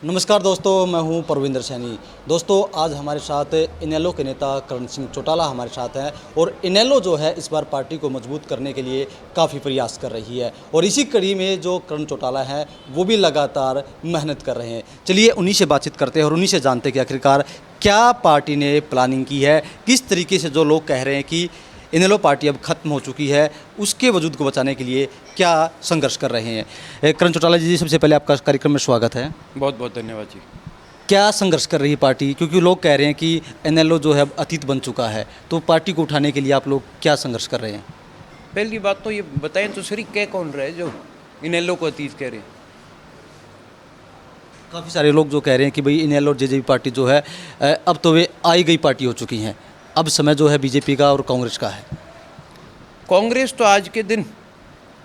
नमस्कार दोस्तों, मैं हूं परविंदर सैनी। दोस्तों, आज हमारे साथ इनेलो के नेता करण सिंह चौटाला हमारे साथ हैं और इनेलो जो है इस बार पार्टी को मजबूत करने के लिए काफ़ी प्रयास कर रही है और इसी कड़ी में जो करण चौटाला हैं वो भी लगातार मेहनत कर रहे हैं। चलिए उन्हीं से बातचीत करते हैं और उन्हीं से जानते हैं कि आखिरकार क्या पार्टी ने प्लानिंग की है, किस तरीके से जो लोग कह रहे हैं कि इनेलो पार्टी अब खत्म हो चुकी है, उसके वजूद को बचाने के लिए क्या संघर्ष कर रहे हैं। करण चौटाला जी, सबसे पहले आपका कार्यक्रम में स्वागत है। बहुत बहुत धन्यवाद जी। क्या संघर्ष कर रही है पार्टी, क्योंकि लोग कह रहे हैं कि इनेलो जो है अब अतीत बन चुका है, तो पार्टी को उठाने के लिए आप लोग क्या संघर्ष कर रहे हैं? पहली बात तो ये बताएं तो सही, कह कौन रहा है जो इनेलो को अतीत कह रहे हैं? काफ़ी सारे लोग जो कह रहे हैं कि भाई इनेलो और जेजेपी पार्टी जो है अब तो वे आई गई पार्टी हो चुकी हैं, अब समय जो है बीजेपी का और कांग्रेस का है। कांग्रेस तो आज के दिन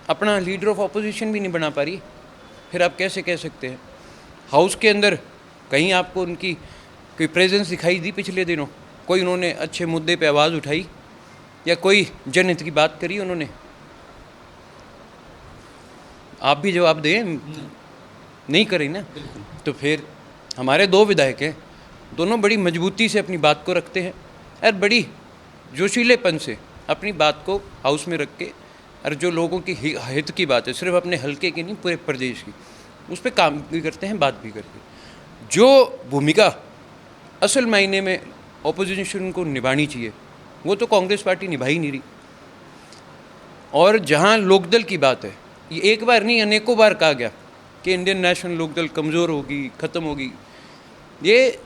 अपना लीडर ऑफ अपोजिशन भी नहीं बना पा रही, फिर आप कैसे कह सकते हैं? हाउस के अंदर कहीं आपको उनकी कोई प्रेजेंस दिखाई दी पिछले दिनों? कोई उन्होंने अच्छे मुद्दे पे आवाज़ उठाई या कोई जनहित की बात करी उन्होंने? आप भी जवाब दें। नहीं करी ना, तो फिर हमारे दो विधायक हैं, दोनों बड़ी मजबूती से अपनी बात को रखते हैं और बड़ी जोशीलेपन से अपनी बात को हाउस में रख के, और जो लोगों की हित की बात है, सिर्फ अपने हलके की नहीं पूरे प्रदेश की, उस पर काम भी करते हैं, बात भी करते हैं। जो भूमिका असल मायने में ऑपोजिशन को निभानी चाहिए वो तो कांग्रेस पार्टी निभा ही नहीं रही। और जहाँ लोकदल की बात है, ये एक बार नहीं अनेकों बार कहा गया कि इंडियन नेशनल लोकदल कमज़ोर होगी, ख़त्म होगी। ये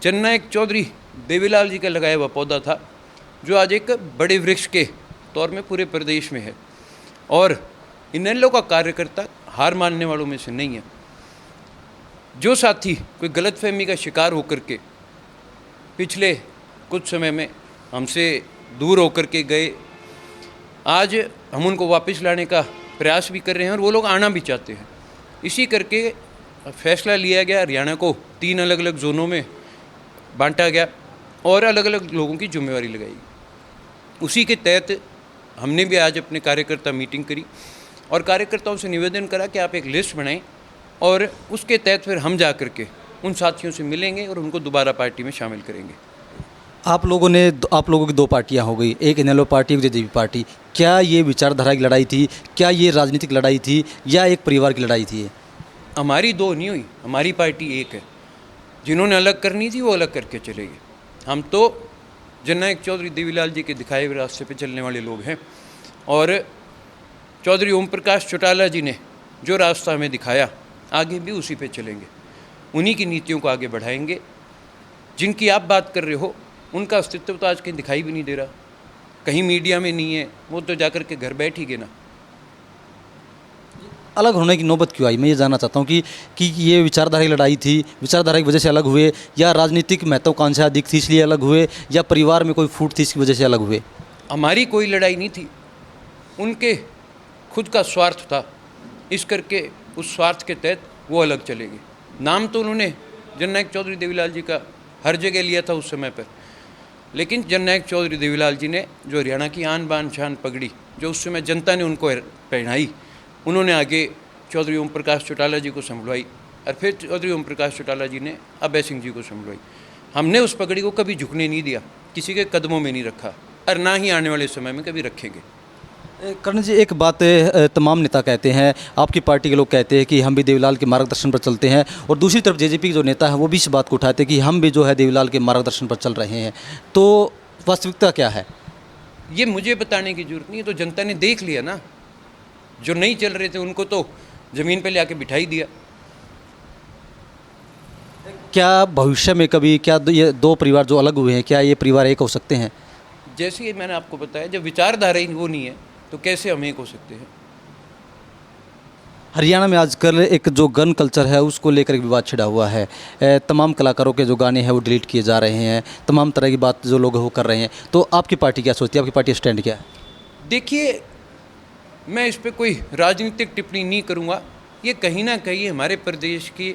जननायक चौधरी देवीलाल जी का लगाया हुआ पौधा था जो आज एक बड़े वृक्ष के तौर में पूरे प्रदेश में है, और इनेलो का कार्यकर्ता हार मानने वालों में से नहीं है। जो साथी कोई गलतफहमी का शिकार होकर के पिछले कुछ समय में हमसे दूर होकर के गए, आज हम उनको वापस लाने का प्रयास भी कर रहे हैं और वो लोग आना भी चाहते हैं। इसी करके फैसला लिया गया, हरियाणा को 3 अलग अलग जोनों में बांटा गया और अलग अलग लोगों की जिम्मेवारी लगाई। उसी के तहत हमने भी आज अपने कार्यकर्ता मीटिंग करी और कार्यकर्ताओं से निवेदन करा कि आप एक लिस्ट बनाएं और उसके तहत फिर हम जा कर के उन साथियों से मिलेंगे और उनको दोबारा पार्टी में शामिल करेंगे। आप लोगों की दो पार्टियां हो गई, एक इनेलो पार्टी, एक जेजेपी पार्टी। क्या ये विचारधारा की लड़ाई थी, क्या ये राजनीतिक लड़ाई थी, या एक परिवार की लड़ाई थी? हमारी दो नहीं हुई, हमारी पार्टी एक है। जिन्होंने अलग करनी थी वो अलग करके चले गए। हम तो जननायक चौधरी देवीलाल जी के दिखाए हुए रास्ते पे चलने वाले लोग हैं, और चौधरी ओम प्रकाश चौटाला जी ने जो रास्ता हमें दिखाया आगे भी उसी पे चलेंगे, उन्हीं की नीतियों को आगे बढ़ाएंगे। जिनकी आप बात कर रहे हो उनका अस्तित्व तो आज कहीं दिखाई भी नहीं दे रहा, कहीं मीडिया में नहीं है, वो तो जाकर के घर बैठ ही गए ना। अलग होने की नौबत क्यों आई? मैं ये जानना चाहता हूँ कि ये विचारधारा की लड़ाई थी, विचारधारा की वजह से अलग हुए, या राजनीतिक महत्वाकांक्षा अधिक थी इसलिए अलग हुए, या परिवार में कोई फूट थी इसकी वजह से अलग हुए? हमारी कोई लड़ाई नहीं थी, उनके खुद का स्वार्थ था, इस करके उस स्वार्थ के तहत वो अलग चले गए। नाम तो उन्होंने जननायक चौधरी देवीलाल जी का हर जगह लिया था उस समय पर, लेकिन जननायक चौधरी देवीलाल जी ने जो हरियाणा की आन बान शान पगड़ी जो उस समय जनता ने उनको पहनाई, उन्होंने आगे चौधरी ओम प्रकाश चौटाला जी को संभलवाई और फिर चौधरी ओम प्रकाश चौटाला जी ने अभय सिंह जी को संभलवाई। हमने उस पगड़ी को कभी झुकने नहीं दिया, किसी के कदमों में नहीं रखा, और ना ही आने वाले समय में कभी रखेंगे। करण जी, एक बात तमाम नेता कहते हैं, आपकी पार्टी के लोग कहते हैं कि हम भी देवीलाल के मार्गदर्शन पर चलते हैं, और दूसरी तरफ जेजेपी के जो नेता हैं वो भी इस बात को उठाते हैं कि हम भी जो है देवीलाल के मार्गदर्शन पर चल रहे हैं। तो वास्तविकता क्या है? ये मुझे बताने की जरूरत नहीं है, तो जनता ने देख लिया ना। जो नहीं चल रहे थे उनको तो ज़मीन पे ले आके बिठा ही दिया। क्या भविष्य में कभी ये दो परिवार जो अलग हुए हैं, क्या ये परिवार एक हो सकते हैं? जैसे ही मैंने आपको बताया, जब विचारधारा ही वो नहीं है तो कैसे हम एक हो सकते हैं? हरियाणा में आजकल एक जो गन कल्चर है उसको लेकर एक विवाद छिड़ा हुआ है। तमाम कलाकारों के जो गाने हैं वो डिलीट किए जा रहे हैं, तमाम तरह की बात जो लोग वो कर रहे हैं। तो आपकी पार्टी क्या सोचती है, आपकी पार्टी स्टैंड क्या है? देखिए, मैं इस पर कोई राजनीतिक टिप्पणी नहीं करूँगा। ये कहीं ना कहीं हमारे प्रदेश के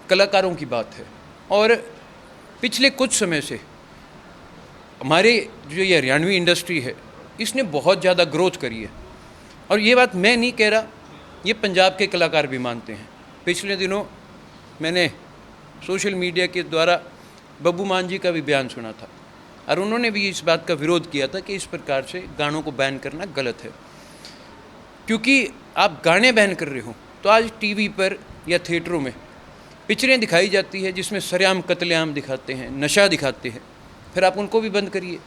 कलाकारों की बात है, और पिछले कुछ समय से हमारे जो ये हरियाणवी इंडस्ट्री है इसने बहुत ज़्यादा ग्रोथ करी है। और ये बात मैं नहीं कह रहा, ये पंजाब के कलाकार भी मानते हैं। पिछले दिनों मैंने सोशल मीडिया के द्वारा बब्बू मान जी का भी बयान सुना था और उन्होंने भी इस बात का विरोध किया था कि इस प्रकार से गानों को बैन करना गलत है। क्योंकि आप गाने बैन कर रहे हो तो आज टीवी पर या थिएटरों में पिक्चरें दिखाई जाती है जिसमें सरेआम कत्लेआम दिखाते हैं, नशा दिखाते हैं, फिर आप उनको भी बंद करिए।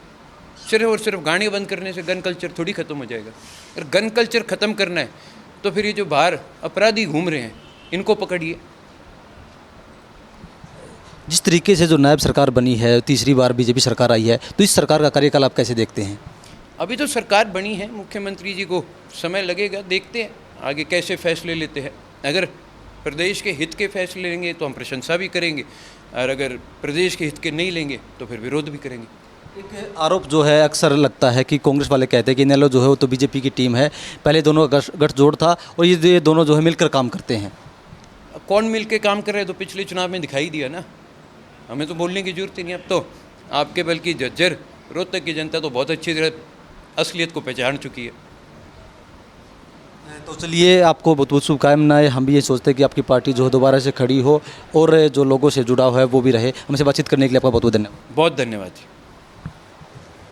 सिर्फ और सिर्फ गाने बंद करने से गन कल्चर थोड़ी ख़त्म हो जाएगा। अगर गन कल्चर ख़त्म करना है तो फिर ये जो बाहर अपराधी घूम रहे हैं इनको पकड़िए। जिस तरीके से जो नायब सरकार बनी है, तीसरी बार बीजेपी सरकार आई है, तो इस सरकार का कार्यकाल आप कैसे देखते हैं? अभी तो सरकार बनी है, मुख्यमंत्री जी को समय लगेगा, देखते हैं आगे कैसे फैसले लेते हैं। अगर प्रदेश के हित के फैसले लेंगे तो हम प्रशंसा भी करेंगे और अगर प्रदेश के हित के नहीं लेंगे तो फिर विरोध भी करेंगे। एक आरोप जो है अक्सर लगता है कि कांग्रेस वाले कहते हैं कि इनेलो जो है वो तो बीजेपी की टीम है, पहले दोनों का गठजोड़ था और ये दोनों जो है मिलकर काम करते हैं। अब कौन मिल के काम कर रहे हैं तो पिछले चुनाव में दिखाई दिया ना, हमें तो बोलने की जरूरत ही नहीं। अब तो आपके बल्कि झज्जर रोहतक की जनता तो बहुत अच्छी तरह असलियत को पहचान चुकी है। तो चलिए, आपको बहुत बहुत शुभकामनाएं। हम भी ये सोचते हैं कि आपकी पार्टी जो है दोबारा से खड़ी हो और जो लोगों से जुड़ाव है वो भी रहे। हमसे बातचीत करने के लिए आपका बहुत बहुत धन्यवाद। बहुत धन्यवाद जी।